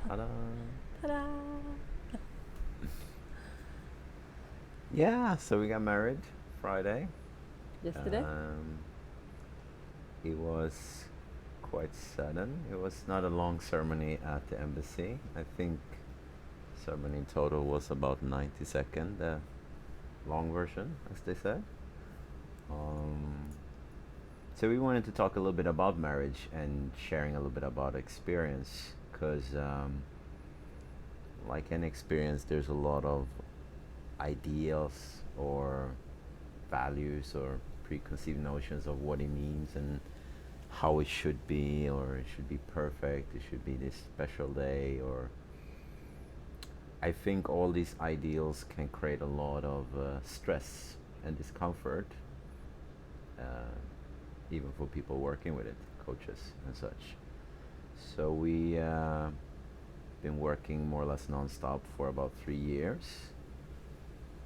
Ta-da. Ta-da! Yeah, so we got married Friday. Yesterday? Um, it was quite sudden. It was not a long ceremony at the embassy. I think ceremony in total was about 90 seconds, the long version, as they say. Um, so we wanted to talk a little bit about marriage and sharing a little bit about experience, because like any experience, there's a lot of ideals or values or preconceived notions of what it means and how it should be, or it should be perfect, it should be this special day, or I think all these ideals can create a lot of stress and discomfort, uh, even for people working with it, coaches and such. So we been working more or less non-stop for about 3 years,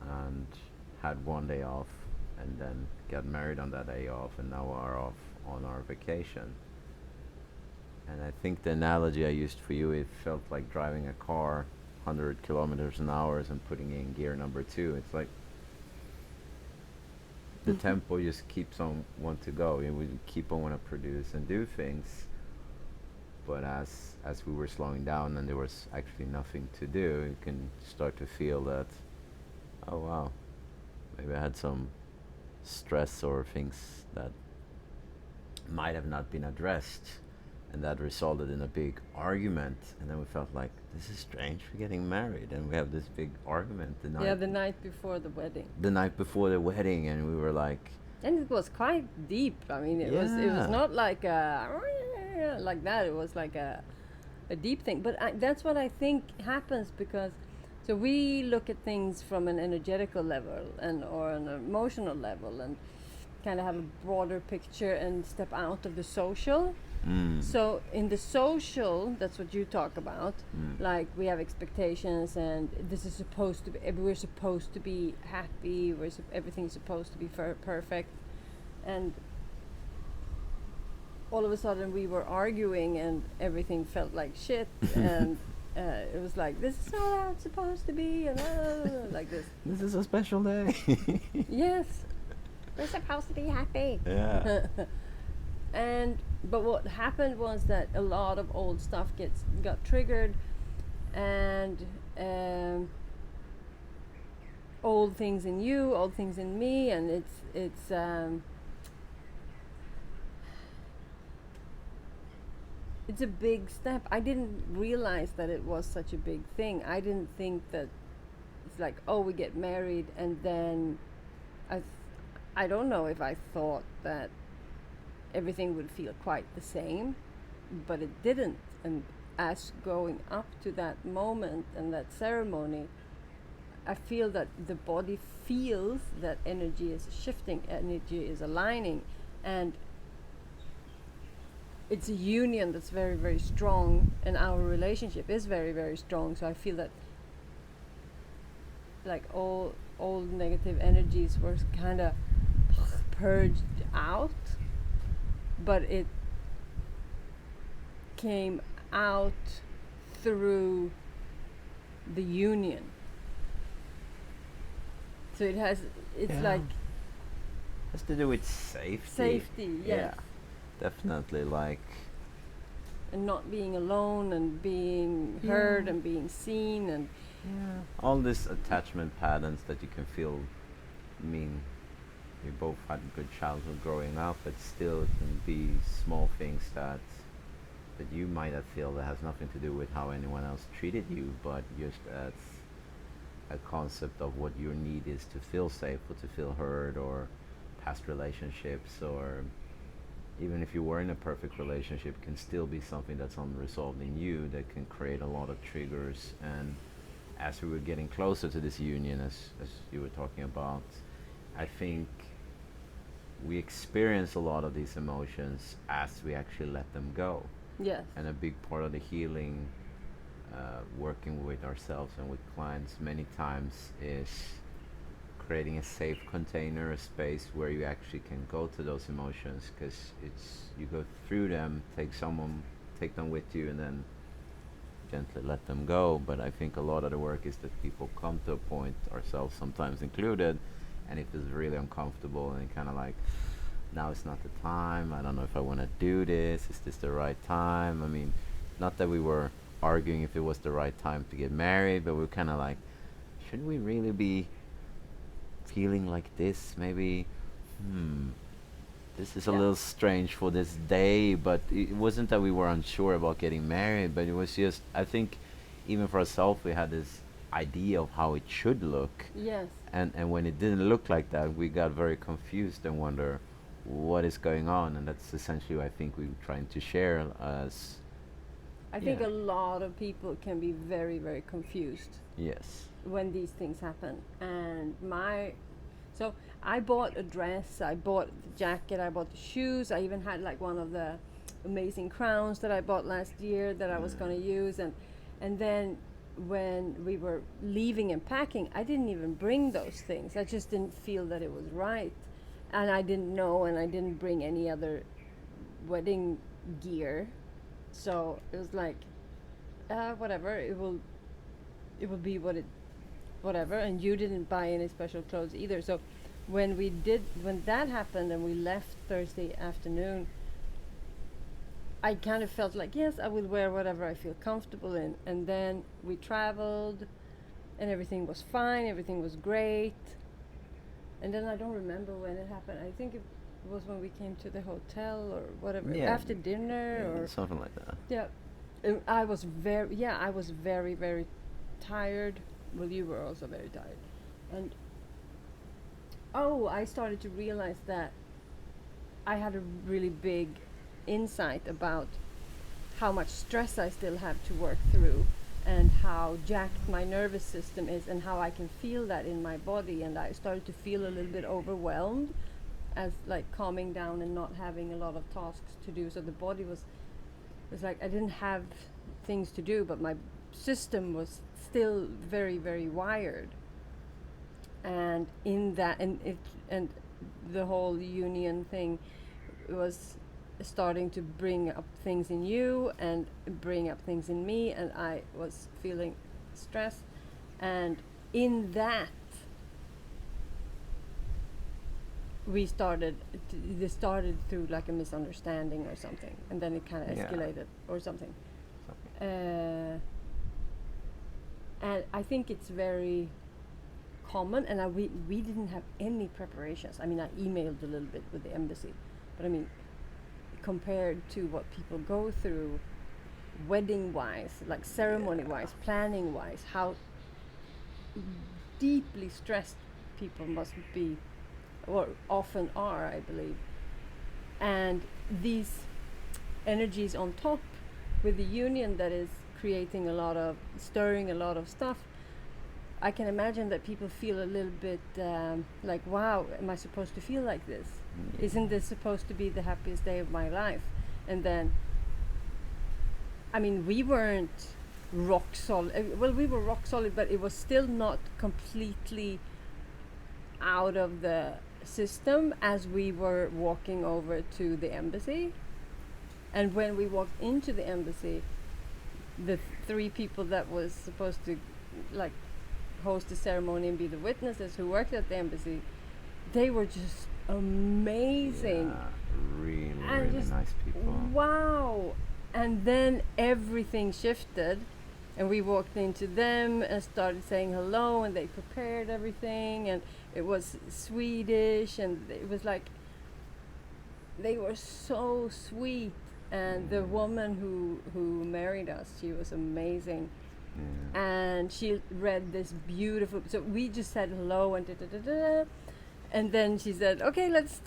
and had one day off, and then got married on that day off, and now are off on our vacation. And I think the analogy I used for you, it felt like driving a car 100 kilometers an hour and putting in gear number two. It's like the tempo just keeps on want to go. We keep on want to produce and do things, but as we were slowing down and there was actually nothing to do, you can start to feel that, oh wow, maybe I had some stress or things that might have not been addressed, and that resulted in a big argument. And then we felt like, this is strange, we're getting married and we have this big argument Yeah, the night before the wedding. the night before the wedding, and we were like, And it was quite deep. I mean, it was yeah. not like like that. It was like a deep thing. But that's what I think happens because so we look at things from an energetical level and or an emotional level and kind of have a broader picture and step out of the social. So in the social, that's what you talk about. Like we have expectations, and this is supposed to be. We're supposed to be happy. Everything's supposed to be perfect, and all of a sudden we were arguing, and everything felt like shit, and it was like this is not how it's supposed to be, and like this. This is a special day. Yes, we're supposed to be happy. Yeah. And but what happened was that a lot of old stuff got triggered, and old things in you, old things in me, and it's a big step. I didn't realize that it was such a big thing. I didn't think that it's like, oh, we get married, and then I I don't know if I thought that everything would feel quite the same, but it didn't. And as going up to that moment and that ceremony, I feel that the body feels that energy is shifting, energy is aligning, and it's a union that's very, very strong, and our relationship is very, very strong. So I feel that like all negative energies were kind of purged out, but it came out through the union. So it's Yeah. like Has to do with safety. safety, yes. Yeah, definitely. Like, And not being alone and being heard and being seen and yeah, all these attachment patterns that you can feel. I mean, we both had a good childhood growing up, but still, it can be small things that you might have feel that has nothing to do with how anyone else treated you, but just as a concept of what your need is to feel safe or to feel heard, or past relationships, or even if you were in a perfect relationship, can still be something that's unresolved in you that can create a lot of triggers. And as we were getting closer to this union, as you were talking about, I think we experience a lot of these emotions as we actually let them go. yes. And a big part of the healing, working with ourselves and with clients many times, is creating a safe container, a space where you actually can go to those emotions, because it's you go through them, take them with you, and then gently let them go. But I think a lot of the work is that people come to a point, ourselves sometimes included, and if it's really uncomfortable and kind of like, now it's not the time. I don't know if I want to do this. Is this the right time? I mean, not that we were arguing if it was the right time to get married, but we are kind of like, should we really be feeling like this? Maybe, this is a Yeah. little strange for this day, but it wasn't that we were unsure about getting married, but it was just, I think, even for ourselves, we had this idea of how it should look. Yes. And when it didn't look like that, we got very confused and wonder what is going on. And that's essentially what I think we were trying to share as, I think yeah. a lot of people can be very, very confused Yes. when these things happen. And so I bought a dress, I bought the jacket, I bought the shoes, I even had like one of the amazing crowns that I bought last year that I was going to use. And then when we were leaving and packing, I didn't even bring those things. I just didn't feel that it was right. And I didn't know, and I didn't bring any other wedding gear. So it was like, whatever, it will be whatever. And you didn't buy any special clothes either. So when that happened and we left Thursday afternoon, I kind of felt like, yes, I will wear whatever I feel comfortable in. And then we traveled and everything was fine, everything was great. And then I don't remember when it happened. I think it was when we came to the hotel or whatever, Yeah. after dinner or something like that. yeah. I was very, very tired. Well, you were also very tired. And I started to realize that I had a really big insight about how much stress I still have to work through and how jacked my nervous system is and how I can feel that in my body. And I started to feel a little bit overwhelmed as like calming down and not having a lot of tasks to do. So the body was like I didn't have things to do, but my system was still very, very wired. And in that, and the whole union thing was starting to bring up things in you and bring up things in me, and I was feeling stress. And in that, this started through like a misunderstanding or something, and then it kind of Yeah. escalated or something. And I think it's very common, and we didn't have any preparations. I mean, I emailed a little bit with the embassy, but I mean, compared to what people go through wedding wise, like ceremony wise, planning wise, how deeply stressed people must be, or often are, I believe. And these energies on top with the union that is stirring a lot of stuff, I can imagine that people feel a little bit like, wow, am I supposed to feel like this? Isn't this supposed to be the happiest day of my life? And then, I mean, we weren't rock solid. Well, we were rock solid, but it was still not completely out of the system as we were walking over to the embassy. And when we walked into the embassy, the three people that was supposed to like host the ceremony and be the witnesses who worked at the embassy, they were just amazing. Yeah, really, And really just nice people. wow. And then everything shifted, and we walked into them and started saying hello, and they prepared everything, and it was Swedish, and it was like they were so sweet. And the woman who married us, she was amazing. Yeah. And she read this beautiful, so we just said hello and da-da-da-da, and then she said, okay, let's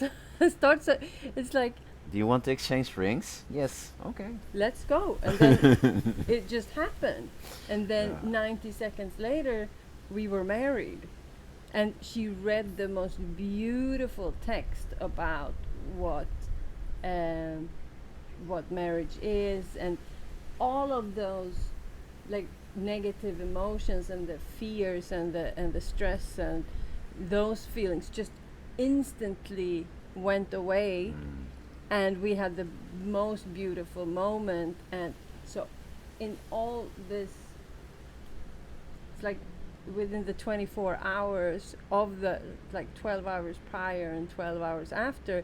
start. So it's like, Do you want to exchange rings? Yes. Okay. let's go. And then it just happened. And then Yeah. 90 seconds later, we were married. And she read the most beautiful text about what marriage is, and all of those like negative emotions and the fears and the stress and those feelings just instantly went away. And we had the most beautiful moment. And so in all this, it's like within the 24 hours of the, like 12 hours prior and 12 hours after,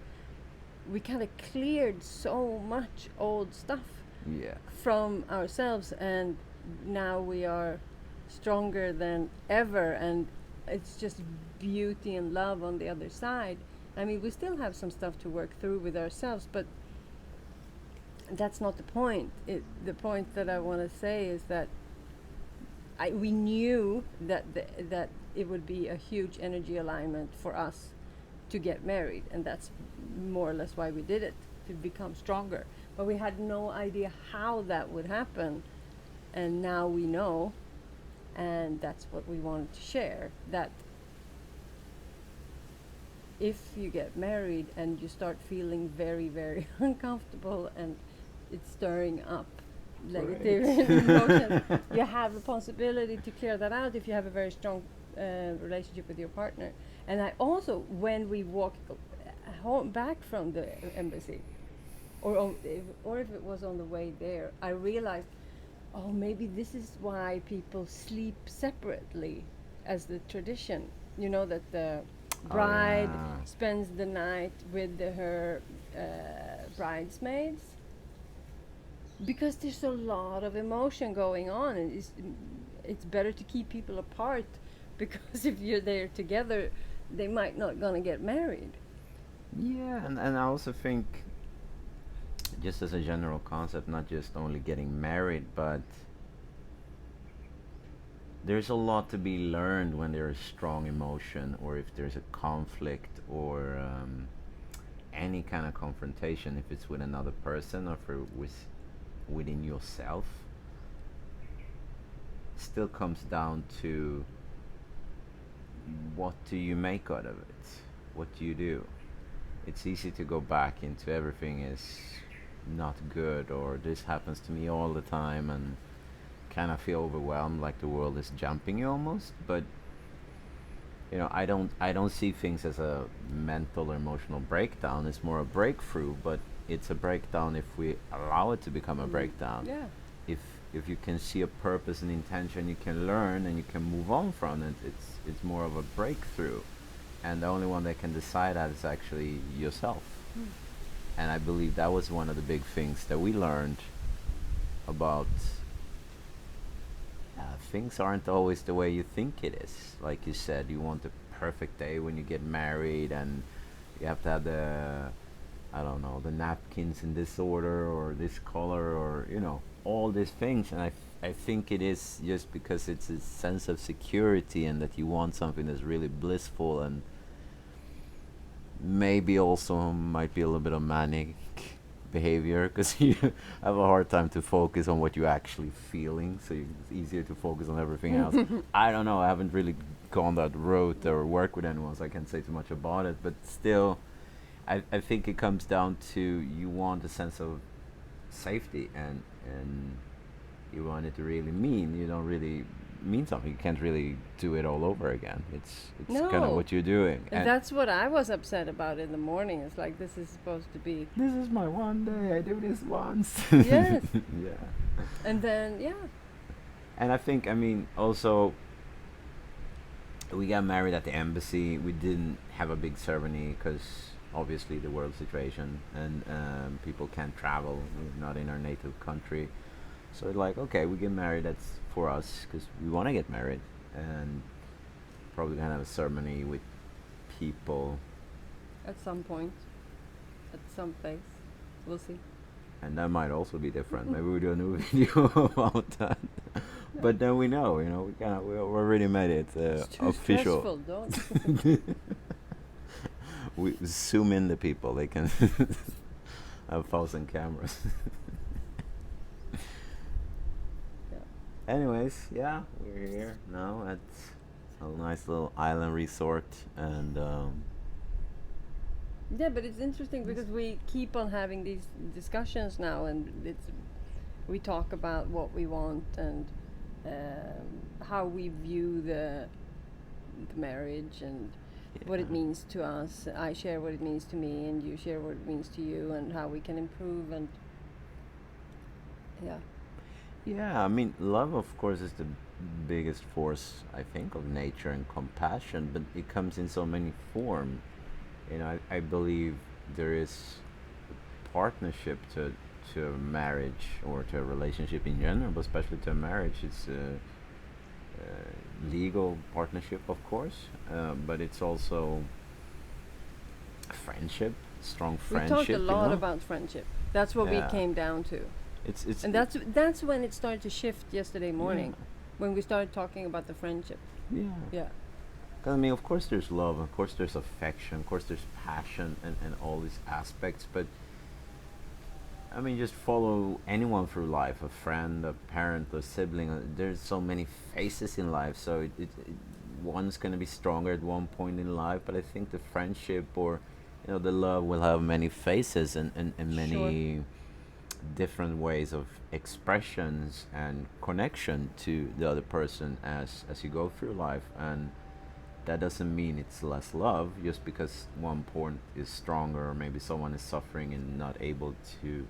we kind of cleared so much old stuff Yeah. from ourselves, and now we are stronger than ever, and it's just beauty and love on the other side. I mean, we still have some stuff to work through with ourselves, but that's not the point. The point that I want to say is that we knew that that it would be a huge energy alignment for us to get married, and that's more or less why we did it, to become stronger. But we had no idea how that would happen, and now we know, and that's what we wanted to share. That if you get married and you start feeling very, very uncomfortable and it's stirring up negative emotions, you have the possibility to clear that out if you have a very strong relationship with your partner. And I also, when we walked home back from the embassy, or if it was on the way there, I realized, oh, maybe this is why people sleep separately as the tradition. You know, that the bride spends the night with her bridesmaids, because there's a lot of emotion going on, and it's better to keep people apart, because if you're there together, they might not gonna get married. Yeah, and I also think, just as a general concept, not just only getting married, but there's a lot to be learned when there is strong emotion, or if there's a conflict, or any kind of confrontation, if it's with another person or within yourself. Still comes down to, what do you make out of it? What do you do? It's easy to go back into everything is not good, or this happens to me all the time, and kind of feel overwhelmed, like the world is jumping you almost. But I don't see things as a mental or emotional breakdown. It's more a breakthrough, but it's a breakdown if we allow it to become a breakdown. Yeah. If you can see a purpose and intention, you can learn and you can move on from it. It's more of a breakthrough, and the only one that can decide that is actually yourself. And I believe that was one of the big things that we learned about. Things aren't always the way you think it is. Like you said, you want the perfect day when you get married, and you have to have I don't know, the napkins in this order or this color, or all these things. And I think it is just because it's a sense of security, and that you want something that's really blissful, and maybe also might be a little bit of manic behavior, because you have a hard time to focus on what you're actually feeling, so it's easier to focus on everything else. I don't know, I haven't really gone that road or worked with anyone, so I can't say too much about it, but still, I think it comes down to, you want a sense of safety, and you want it to really mean, you don't really mean something, you can't really do it all over again. It's kind of No. what you're doing. And that's what I was upset about in the morning. It's like, this is supposed to be. This is my one day, I do this once. Yes. Yeah. And then, yeah. And I think, also, we got married at the embassy. We didn't have a big ceremony because obviously the world situation, and people can't travel. We're not in our native country. So it's like, okay, we get married, that's for us, because we want to get married. And probably going to have a ceremony with people. At some point. At some place. We'll see. And that might also be different. Maybe we do a new video about that. But then we know, we already made it It's too official. stressful, don't. We zoom in the people. They can have 1,000 cameras. Anyways, yeah, we're here now at a nice little island resort, and Yeah, but it's interesting because we keep on having these discussions now, and we talk about what we want, and how we view the marriage, and what it means to us. I share what it means to me, and you share what it means to you, and how we can improve, and yeah. Yeah, I mean, love, of course, is the biggest force, I think, of nature and compassion, but it comes in so many forms. I believe there is partnership to a marriage or to a relationship in general, but especially to a marriage. It's a legal partnership, of course, but it's also friendship, strong We talked a friendship. lot about friendship. That's what we Yeah, came down to. it's And that's when it started to shift yesterday yeah, morning, when we started talking about the friendship. yeah. Yeah. 'Cause, I mean, of course, there's love, of course, there's affection, of course, there's passion, and all these aspects. But I mean, just follow anyone through life, a friend, a parent, a sibling. There's so many faces in life, so one's going to be stronger at one point in life. But I think the friendship or the love will have many faces and Sure. many different ways of expressions and connection to the other person as you go through life. And that doesn't mean it's less love just because one point is stronger, or maybe someone is suffering and not able to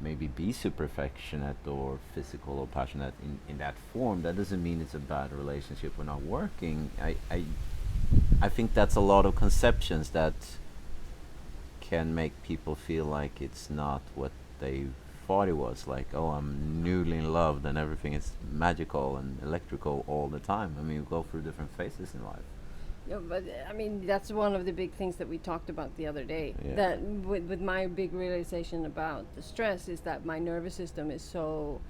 maybe be super affectionate or physical or passionate in that form. That doesn't mean it's a bad relationship or not working. I think that's a lot of conceptions that can make people feel like it's not what they thought it was. Like, oh, I'm newly in love and everything is magical and electrical all the time. I mean, we go through different phases in life. Yeah, but I mean, that's one of the big things that we talked about the other day. Yeah. That with my big realization about the stress is that my nervous system is so,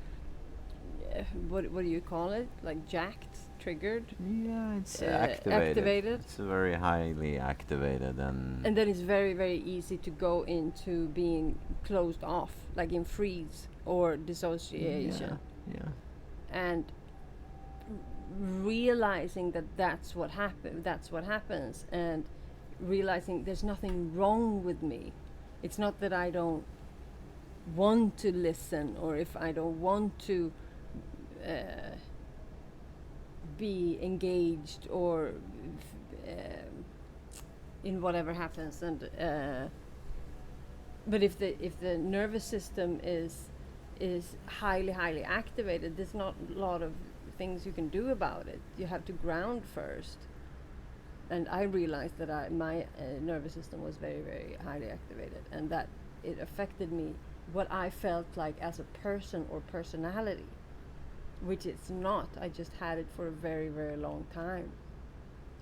what do you call it? Like jacked, triggered, Yeah, it's activated. activated. It's very highly activated, And then it's very, very easy to go into being closed off, like in freeze or dissociation. yeah, And realizing that that's what happens, and realizing there's nothing wrong with me. It's not that I don't want to listen, or if I don't want to uh, be engaged, or in whatever happens. And but if the nervous system is highly activated, there's not a lot of things you can do about it. You have to ground first. And I realized that my nervous system was very highly activated, and that it affected me, what I felt like as a person or personality, which it's not. I just had it for a very long time,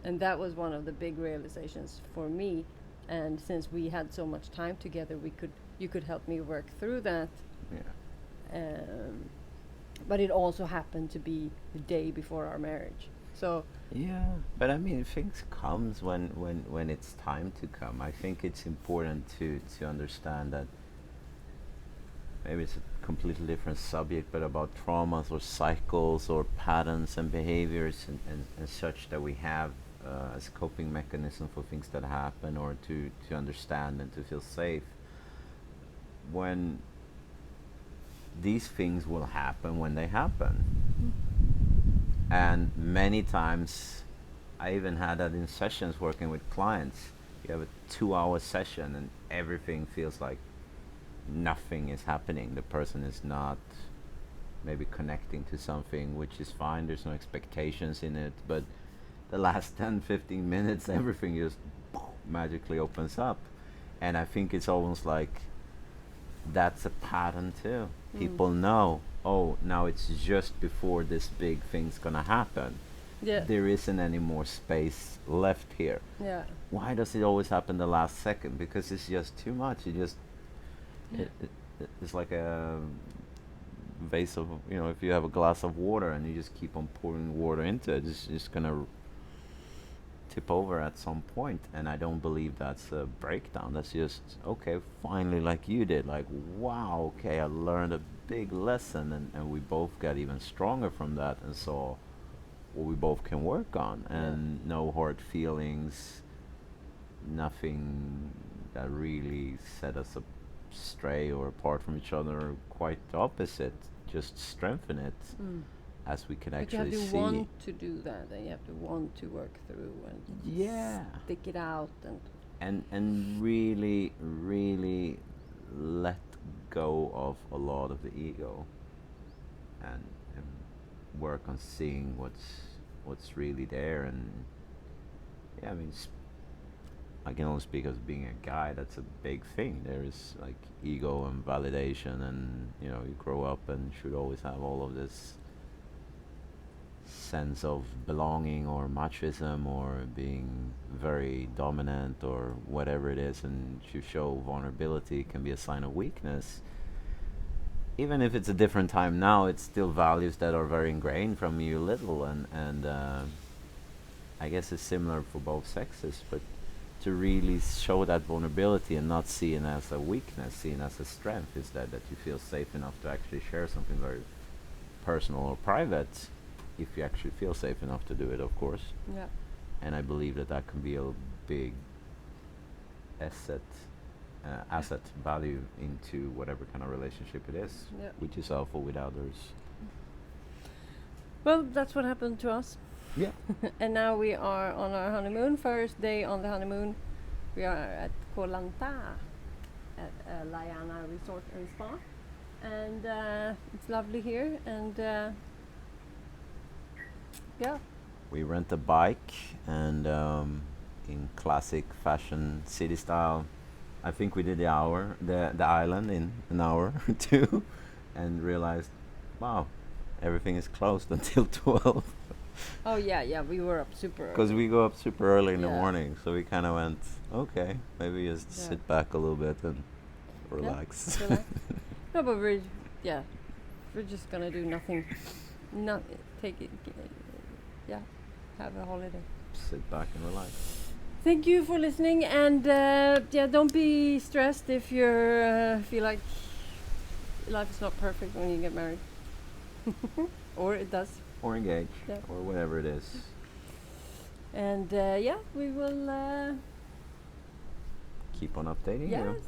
and that was one of the big realizations for me. And since we had so much time together, you could help me work through that. yeah. But it also happened to be the day before our marriage, so Yeah, but I mean, things comes when it's time to come. I think it's important to understand that maybe it's a completely different subject, but about traumas or cycles or patterns and behaviors and such that we have as coping mechanism for things that happen, or to understand and to feel safe. When these things will happen when they happen. And many times, I even had that in sessions working with clients. You have a 2 hour session and everything feels like nothing is happening. The person is not maybe connecting to something, which is fine. There's no expectations in it. But the last 10, 15 minutes, everything just magically opens up. And I think it's almost like that's a pattern too. People know, oh, now it's just before this big thing's gonna happen. yeah, There isn't any more space left here. yeah, Why does it always happen the last second? Because it's just too much. yeah, It's like a vase of, if you have a glass of water and you just keep on pouring water into it, it's just gonna tip over at some point. And I don't believe that's a breakdown. That's just, okay, finally, like you did, like, wow, okay, I learned a big lesson, and we both got even stronger from that and saw what we both can work on. yeah. And no hard feelings, nothing that really set us astray or apart from each other. Quite the opposite, just strengthen it as we can But you have actually to see. want to do that, and you have to want to work through and Yeah. stick it out. And really let go of a lot of the ego and work on seeing what's really there. And yeah, I mean, I can only speak as being a guy. That's a big thing. There is like ego and validation, and you know, you grow up and should always have all of this sense of belonging or machismo or being very dominant or whatever it is, and to show vulnerability can be a sign of weakness. Even if it's a different time now, it's still values that are very ingrained from you little, and I guess it's similar for both sexes, but to really show that vulnerability and not seen as a weakness, seen as a strength, is that you feel safe enough to actually share something very personal or private, if you actually feel safe enough to do it, of course. Yeah. And I believe that can be a big asset, asset value into whatever kind of relationship it is, Yeah. with yourself or with others. Well, that's what happened to us. Yeah. And now we are on our honeymoon. First day on the honeymoon, we are at Koh Lanta at Liana Resort and Spa, and it's lovely here. And yeah, We rent a bike, and in classic fashion city style, I think we did the island in an hour or two, and realized, wow, everything is closed until 12. oh yeah, we were up super Because early. we go up super early in the Yeah. morning, so we kind of went, okay, maybe just Yeah. sit back a little bit and relax. Relax. No, but we're just gonna do nothing. Not take it. Yeah, have a holiday. Sit back and relax. Thank you for listening, and yeah, don't be stressed if you feel like life is not perfect when you get married, or it does. Or engage, Yeah. or whatever it is. And yeah, we will. Keep on updating you. Yes.